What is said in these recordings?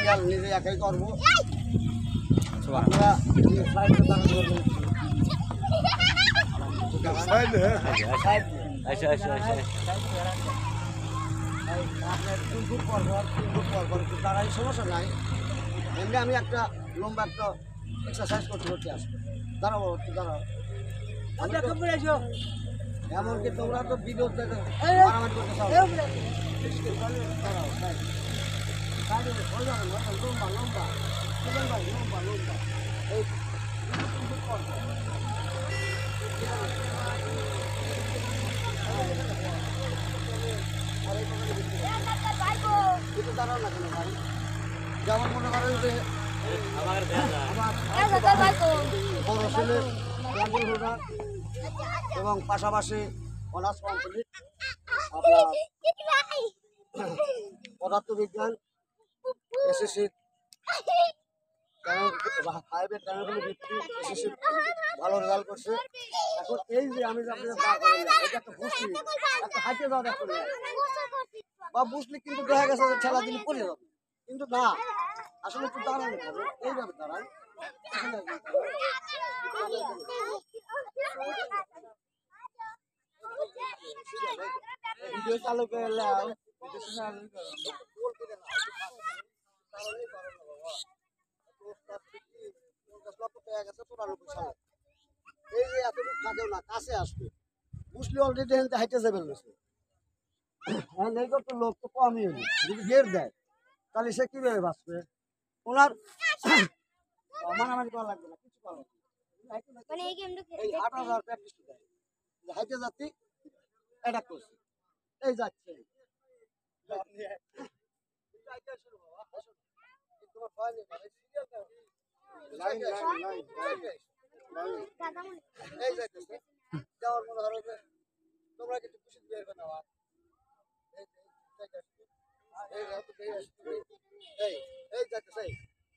Serial নিজে একাই করবো। আপনারা তারাই সমস্যা নাই। এমনি আমি একটা লম্বা একটা এক্সারসাইজ করতে আসবো। দাঁড়াবো একটু দাঁড়াও। এমনকি তোমরা তো ভিডিও দেখো মারামারি করতে চাও। লম্বা লম্বা লম্বা লম্বা এই দাঁড়াও না কেন ভাই? যেমন মনে করেন যে আমার বড় ছেলে এবং পাশাপাশি অনার্স কমপ্লিট আপনার পদার্থবিজ্ঞান এসএসসি ফাইভের ট্যানেলগুলো ভিত্তি এসএসসি ভালো রেজাল্ট করছে। এখন এই যে আমি যে আপনাদের দা করেন এটা একটা বুঝলি একটা হাইটে যাওয়া দেখতে বা বুঝলি কিন্তু দেখা গেছে যে ঠেলা দিলে পড়ে যাবে, কিন্তু না আসলে একটু দাঁড়ানো হবে এইভাবে দাঁড়ান। ভিডিও চালু করে এই যে এতটুকু থাকেও না কাছে আসবে বুঝলি অলরেডি হাইটে যাবেন এই তো লোক তো কমই হলো যদি ঘের দেয় তাহলে সে কিভাবে বাঁচবে? ওনার মানামানি করা লাগবে না, কিছু করা লাগবে না। হাইটে যাচ্ছি এটা করছি এই যাচ্ছে এই যাইতেছে যাওয়ার মনে ধরো যে তোমরা কিছু খুশি দিয়ে না এই যাইতেছে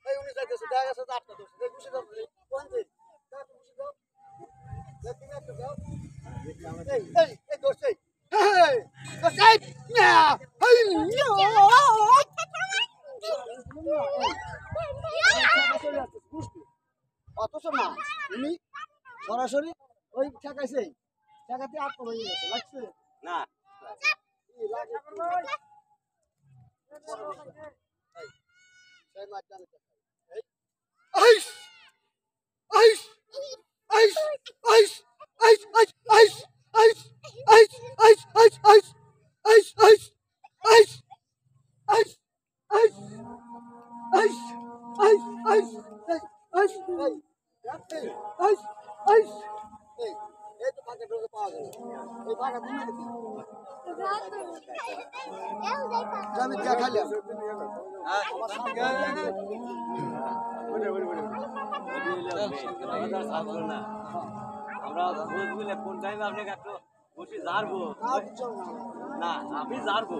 এই উনি যাইতেছে দেখা গেছে যে আটটা ধরছে খুশি দাও কোন দিন খুশি দাও তুমি একটা দাও এই এই এই ধরছে অথচ না উনি সরাসরি ওই ঠেকাইছে ঠেকাতে আটকা হয়ে গেছে লাগছে না আমি দেখালাম আমরা বুঝলে কোন টাইমে আপনাকে একটু বসে জানবো না, আমি জানবো।